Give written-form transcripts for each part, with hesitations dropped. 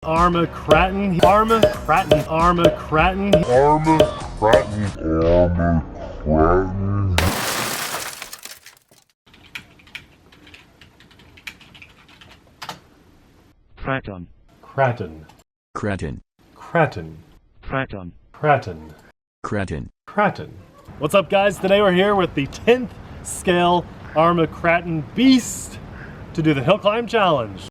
Arrma Kraton, Arrma Kraton, Arrma Kraton, Arrma Kraton, Arrma Kraton. Kraton. Kraton. Kraton. Kraton. Kraton. Kraton. Kraton. Kraton. What's up, guys? Today we're here with the 10th scale Arrma Kraton Beast to do the hill climb challenge.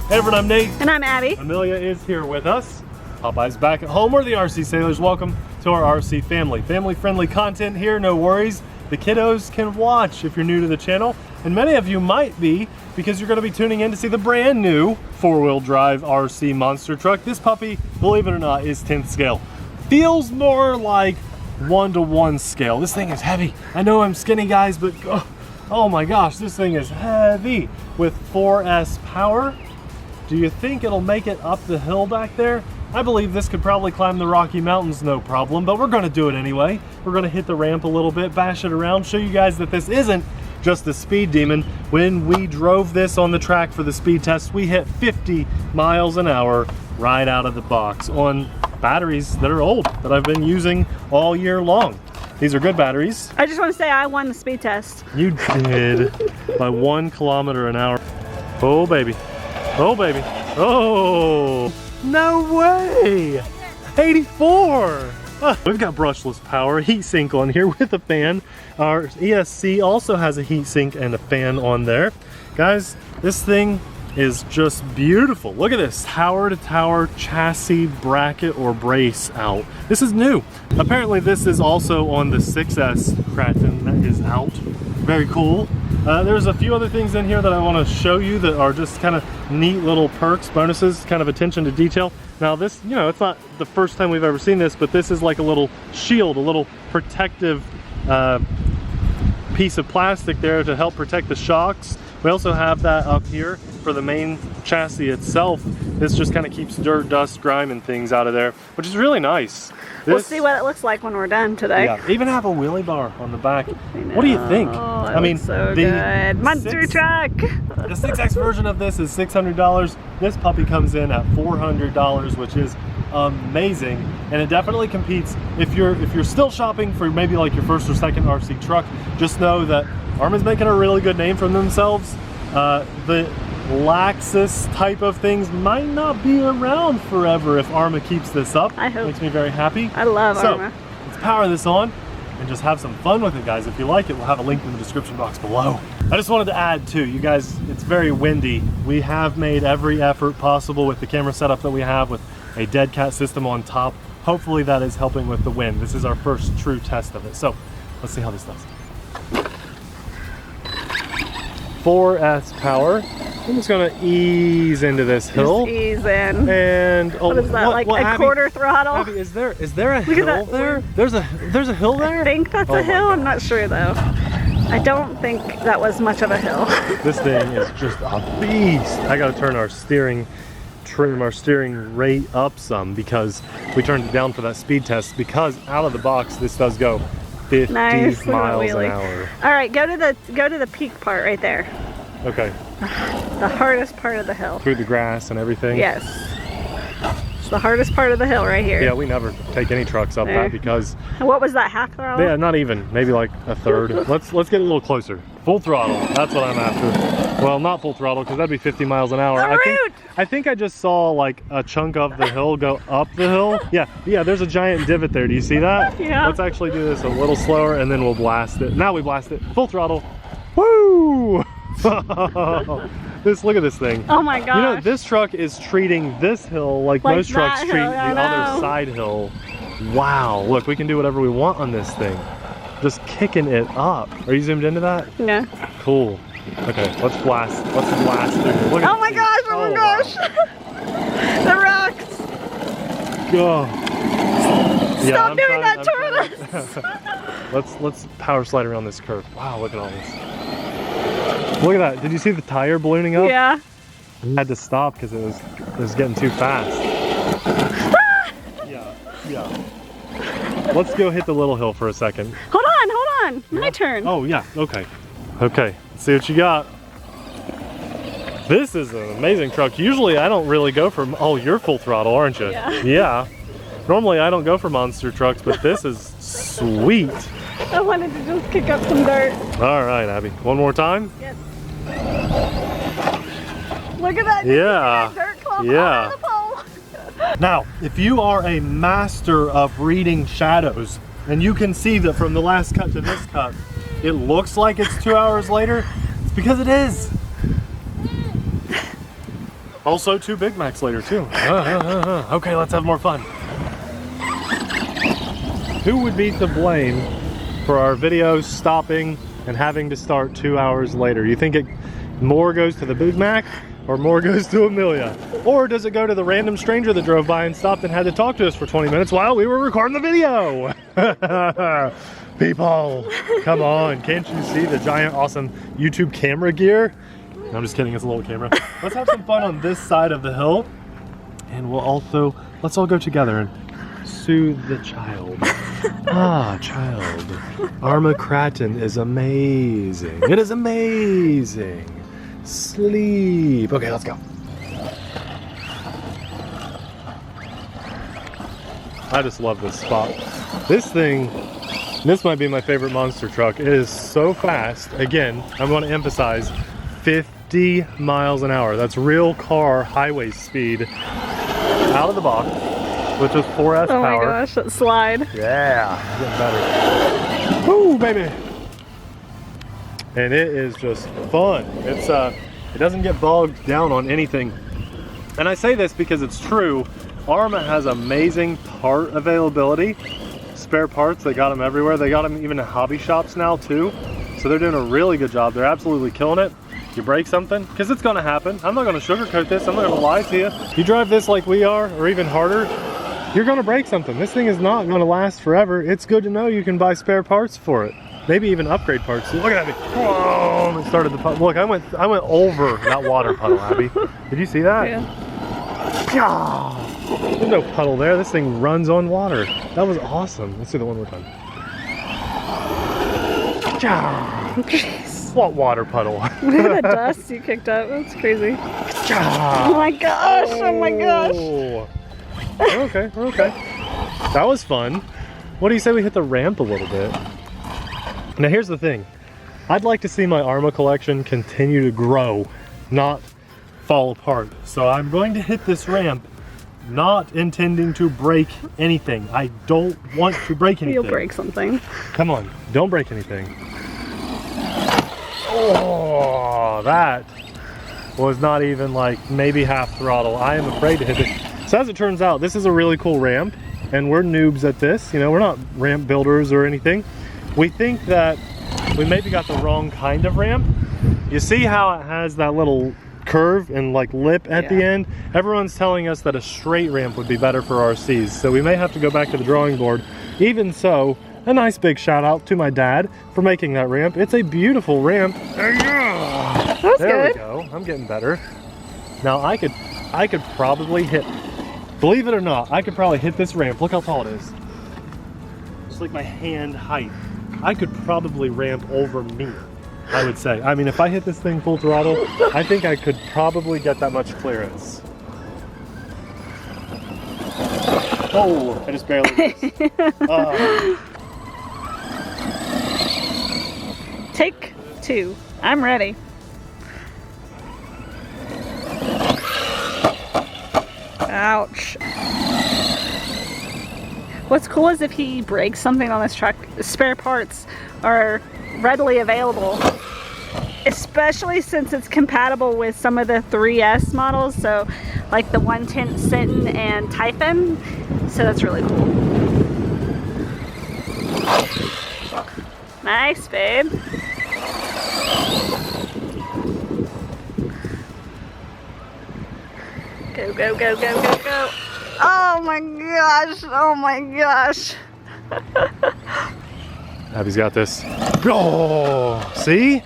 Hey everyone, I'm Nate. And I'm Abby. Amelia is here with us. Popeye's back at home. We're the RC Sailors. Welcome to our RC family. Family-friendly content here, no worries. The kiddos can watch if you're new to the channel. And many of you might be, because you're gonna be tuning in to see the brand new four-wheel drive RC monster truck. This puppy, believe it or not, is 10th scale. Feels more like 1-to-1 scale. This thing is heavy. I know I'm skinny, guys, but oh my gosh, this thing is heavy. With 4S power. Do you think it'll make it up the hill back there? I believe this could probably climb the Rocky Mountains no problem, but we're gonna do it anyway. We're gonna hit the ramp a little bit, bash it around, show you guys that this isn't just a speed demon. When we drove this on the track for the speed test, we hit 50 miles an hour right out of the box on batteries that are old, that I've been using all year long. These are good batteries. I just want to say I won the speed test. You did, by 1 kilometer an hour. Oh baby. Oh baby. Oh, no way. 84. We've got brushless power, heat sink on here with a fan. Our ESC also has a heat sink and a fan on there. Guys, this thing is just beautiful. Look at this tower to tower chassis bracket or brace out. This is new. Apparently this is also on the 6S Kraton that is out. Very cool. There's a few other things in here that I want to show you that are just kind of neat little perks, bonuses, kind of attention to detail. Now this, you know, it's not the first time we've ever seen this, but this is like a little shield, a little protective piece of plastic there to help protect the shocks. We also have that up here for the main chassis itself. This just kind of keeps dirt, dust, grime, and things out of there, which is really nice. We'll see what it looks like when we're done today. Yeah, even have a wheelie bar on the back. What do you think? I mean, so good. Monster truck. The 6X version of this is $600. This puppy comes in at $400, which is amazing, and it definitely competes. If you're still shopping for maybe like your first or second RC truck, just know that Arrma's making a really good name for themselves. The Lexus type of things might not be around forever if Arrma keeps this up. I hope. Makes me very happy. I love Arrma. Let's power this on and just have some fun with it, guys. If you like it, we'll have a link in the description box below. I just wanted to add too, you guys, it's very windy. We have made every effort possible with the camera setup that we have with a dead cat system on top. Hopefully that is helping with the wind. This is our first true test of it. So let's see how this does. 4S power. I'm just gonna ease into this hill. Just ease in. And what is that, like a Abby, quarter throttle? Abby, is there a hill there? There's a hill there? I think that's a hill. I'm not sure though. I don't think that was much of a hill. This thing is just a beast. I gotta turn our steering, trim our steering rate up some because we turned it down for that speed test, because out of the box this does go 50 miles an hour. All right, go to the peak part right there. Okay. The hardest part of the hill. Through the grass and everything? Yes. It's the hardest part of the hill right here. Yeah, we never take any trucks up that because... What was that, half throttle? Yeah, not even. Maybe like a third. Let's get a little closer. Full throttle, that's what I'm after. Well, not full throttle, because that'd be 50 miles an hour. I think I just saw like a chunk of the hill go up the hill. Yeah, there's a giant divot there. Do you see that? Yeah. Let's actually do this a little slower and then we'll blast it. Now we blast it. Full throttle. Woo! Look at this thing. Oh my gosh. You know, this truck is treating this hill like most trucks treat the other side hill. Wow, look, we can do whatever we want on this thing. Just kicking it up. Are you zoomed into that? Yeah. Cool. Okay, let's blast. Let's blast through here. Look at oh my gosh, oh my gosh. Wow. The rocks. Go. Stop doing that to us. Let's power slide around this curve. Wow, look at all this. Look at that. Did you see the tire ballooning up? Yeah. I had to stop because it was getting too fast. Yeah. Let's go hit the little hill for a second. Hold on. My turn. Oh yeah, okay. Okay, let's see what you got. This is an amazing truck. Usually I don't really go for, oh, you're full throttle, aren't you? Yeah. Yeah. Normally I don't go for monster trucks, but this is sweet. I wanted to just kick up some dirt. All right, Abby. One more time? Yes. Look at that. Yeah. Dirt clump Yeah. on the pole. Now, if you are a master of reading shadows, and you can see that from the last cut to this cut, it looks like it's 2 hours later, it's because it is. Also 2 Big Macs later too. Okay, let's have more fun. Who would be to blame for our videos stopping and having to start 2 hours later? You think more goes to the Big Mac or more goes to Amelia? Or does it go to the random stranger that drove by and stopped and had to talk to us for 20 minutes while we were recording the video? People, come on. Can't you see the giant, awesome YouTube camera gear? No, I'm just kidding, it's a little camera. Let's have some fun on this side of the hill. And let's all go together and soothe the child. Ah, child. Arrma Kraton is amazing. It is amazing. Sleep. Okay, let's go. I just love this spot. This might be my favorite monster truck. It is so fast. Again, I'm going to emphasize 50 miles an hour. That's real car highway speed out of the box with just 4S power. Oh my gosh, that slide. Yeah, getting better. Woo, baby. And it is just fun. It doesn't get bogged down on anything. And I say this because it's true. Arrma has amazing part availability. Spare parts, they got them everywhere. They got them even in hobby shops now too. So they're doing a really good job. They're absolutely killing it. You break something, because it's gonna happen. I'm not gonna sugarcoat this. I'm not gonna lie to you. You drive this like we are, or even harder, you're gonna break something. This thing is not gonna last forever. It's good to know you can buy spare parts for it. Maybe even upgrade parts. Look at me. Whoa, it started the puddle. Look, I went over that water puddle, Abby. Did you see that? Yeah. There's no puddle there. This thing runs on water. That was awesome. Let's do that one more time. What water puddle? Look at the dust you kicked up. That's crazy. Oh my gosh. Oh my gosh. We're okay. We're okay. That was fun. What do you say we hit the ramp a little bit? Now here's the thing. I'd like to see my Arrma collection continue to grow, not fall apart. So I'm going to hit this ramp, not intending to break anything. I don't want to break anything. You'll break something. Come on, don't break anything. Oh, that was not even like maybe half throttle. I am afraid to hit it. So as it turns out, this is a really cool ramp, and we're noobs at this. You know, we're not ramp builders or anything. We think that we maybe got the wrong kind of ramp. You see how it has that little curve and like lip at the end? Everyone's telling us that a straight ramp would be better for RCs, so we may have to go back to the drawing board. Even so, a nice big shout out to my dad for making that ramp. It's a beautiful ramp. There we go. I'm getting better. Now I could probably hit, believe it or not, I could probably hit this ramp. Look how tall it is. It's like my hand height. I could probably ramp over me, I would say. I mean, if I hit this thing full throttle, I think I could probably get that much clearance. Oh, I just barely missed. Take 2. I'm ready. Ouch. What's cool is if he breaks something on this truck, spare parts are readily available, especially since it's compatible with some of the 3S models, so like the 110 Sinton and Tyson, so that's really cool. Nice, babe. Go, go, go, go, go, go. Oh my gosh, oh my gosh. Abby's got this. Oh, see?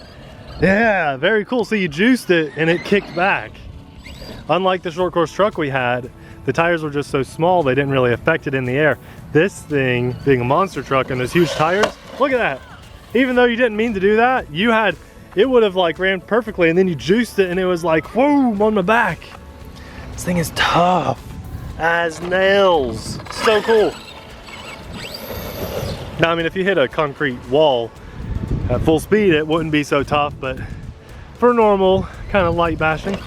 Yeah, very cool. So you juiced it and it kicked back. Unlike the short course truck we had, the tires were just so small they didn't really affect it in the air. This thing, being a monster truck and those huge tires, look at that. Even though you didn't mean to do that, you had it would have like ran perfectly, and then you juiced it and it was like, whoa, on the back. This thing is tough as nails. So cool. Now, I mean, if you hit a concrete wall at full speed, it wouldn't be so tough, but for normal, kind of light bashing.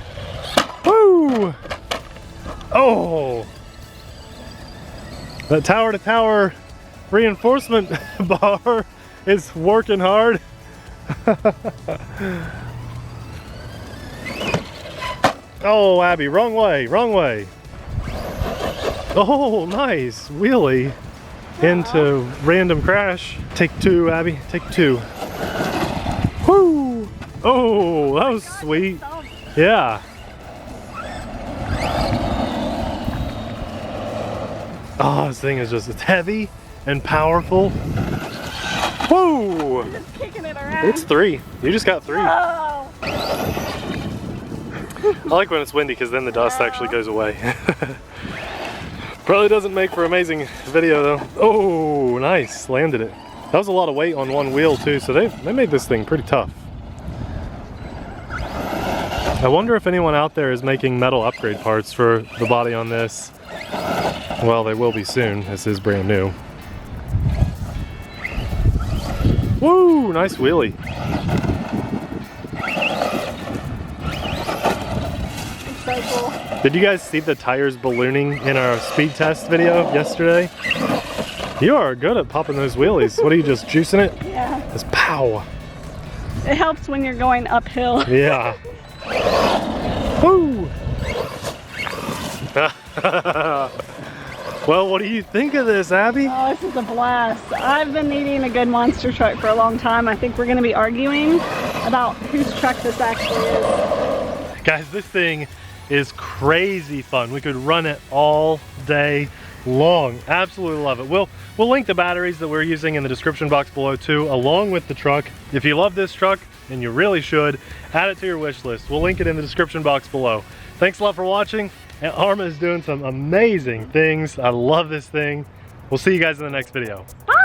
Woo! Oh! That tower to tower reinforcement bar is working hard. Oh, Abby, wrong way, wrong way. Oh, nice wheelie into random crash. Take two, Abby, take two. Woo! Oh, that was sweet. Yeah. Oh, this thing is just, it's heavy and powerful. Whoa! Just kicking it around. It's 3. You just got 3. Oh. I like when it's windy because then the dust actually goes away. Probably doesn't make for amazing video though. Oh, nice, landed it. That was a lot of weight on one wheel too, so they made this thing pretty tough. I wonder if anyone out there is making metal upgrade parts for the body on this. Well, they will be soon. This is brand new. Woo, nice wheelie. So cool. Did you guys see the tires ballooning in our speed test video yesterday? You are good at popping those wheelies. What are you, just juicing it? Yeah. Just pow. It helps when you're going uphill. Yeah. Woo! Well, what do you think of this, Abby? Oh, this is a blast. I've been needing a good monster truck for a long time. I think we're going to be arguing about whose truck this actually is. Guys, this thing is crazy fun. We could run it all day long. Absolutely love it. We'll link the batteries that we're using in the description box below too, along with the truck. If you love this truck, and you really should, add it to your wish list. We'll link it in the description box below. Thanks a lot for watching. And Arma is doing some amazing things. I love this thing. We'll see you guys in the next video. Bye!